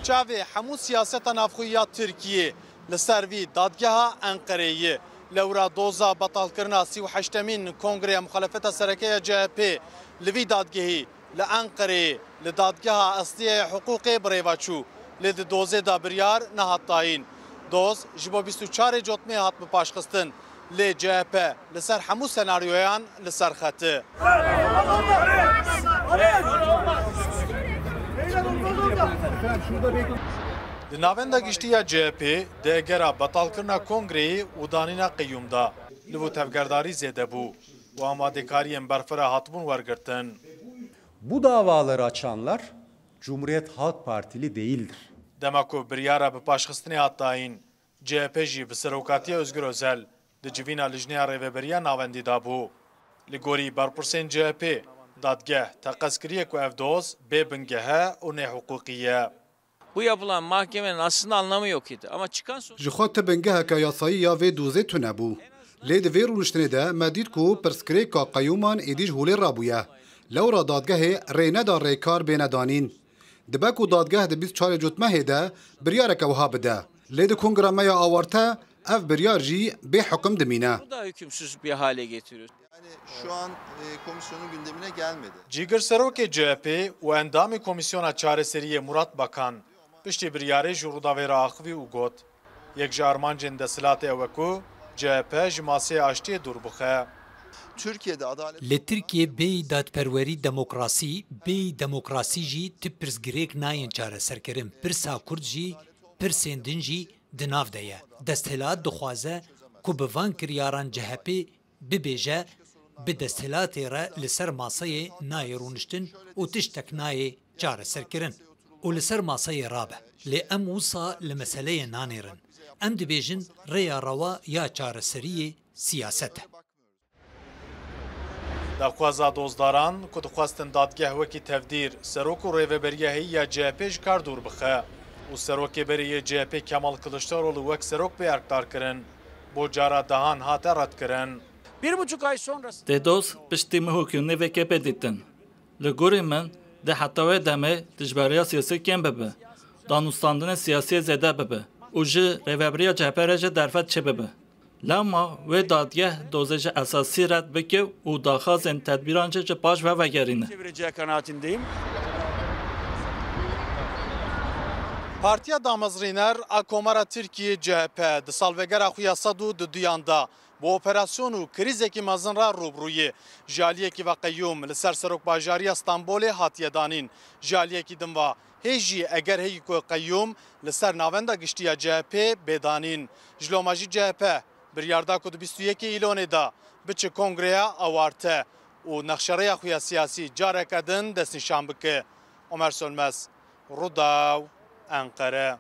چاوی همو سیاست نافخویی ترکیه لسروی دادگاه انقره لورا دوزا بطال کرنا 38مین کنگره مخالفت سرکه جهپی لوی دادگاهی لانقره لدادگاه اصلی حقوق بریواچو لد دوزه دا بریار نهاتاین دوز جبو 24 جوتمه هات بپاشخستن لی جهپ لسر همو سناریویان لسر خطه Di navenda giştiya CHP, degera batalkirina kongreyê û danîna qeyûmda li bo tevgerdarî zêde bû û amadekariyên berfira hatibûn wergirtin. Bu davaları açanlar Cumhuriyet Halk Partili değildir. Dema ku biryara bi paşxistinê hat dayîn, CHP jî bi Serokatiya Özgür Özel di civîna lijneya rêveberiya navendî dabû. Li gorî berpirsên CHP, dadgeh teqez kiriye ku ev doz bê bingehe û nêhuquqî ye. Bu yapılan mahkemenin aslında anlamı yok idi. Ama çıkan sonuç... Jixwat bengeheka yasayî ya vê dozê tune bû. Lê di vê rûniştinê de me dît ku pirsgirêka qeyûman êdî ji holê rabûye. Lewra dadgehê rê neda rêkar bêne danîn. Dibe ku dadgeh di 24 cotmehê de biryareke wiha bide. Lê di kongra me ya awarte ev biryar jî bê hukm dimîne. Bu da hükümsüz bir hale getiriyor. Yani şu an komisyonun gündemine gelmedi. Cîgir serokê CHP û endamê komisyona çareseriyê Murat Bakan piştî biryarê ji Rûdawêra axivî û got yek ji armancên desilatê ew e ku CHP ji maseyê aştiyê dûr bixe. Türkiye'de adalet... Li Tirkiye bêyî dadperwerî demokrasî, bêyî demokrasî jî ti pirsgirêk nayên çareserkirin. Pirsa Kurd jî, pirsên din jî di nav de ye. Desthilat dixwaze ku bi van kiryaran CHP bibêje bi desthilatê re li ser masayê nayê rûniştin û tiştek nayê çareserkirin. û li ser masayê rabe. Lê em wisa li meseleyê nanêrin. Em dibêjin rêya rewa ya çareseriyê siyaset e. Daxwaza dozdaran ku dixwastin dadgeh wekî tevdîr serok û rêveberiyehî ya CHP ji kar dûr bixe û serokêberiyê CHP Kemal Kılıçdaroğlu wek serok bê erkdar kirin. Bo cara dehan hate redkirin. 1,5 ay sonrası. Dedos piştî mihokûnê vekê ditin. Li gorî min di hetawê demê dijberiya siyasî kêm bibe. Danûstandinê siyasî zêde bibe. û ji rêveberiya CHP re jî derfet çi bibe. Lema wê dadgeh dozê ji esasî red bike û daxwazên tedbîran jî ji paş ve vegerîne. Çevireceği kanaatindeyim. Partiya Damezrîner a Komara Tirkiye CHP di salvegera xwe ya sed û di duyan da bu operasyon û krîzekî mezin re rûbrûyê ji aliyekî ve qeyyûm li ser Serokbajariya Stenbolê hatiye danîn. Ji aliyekî din ve hê jî eger heyî ku qeyyûm li ser navenda giştiya CHP bêdanîn. Ji loma jî CHP biryarda ku di 21 îlonê da biçe kongreya awarte û nexşereya xwe ya siyasî careke din destnîşan bike. Ömer Sönmez, Rûdaw, Ankara.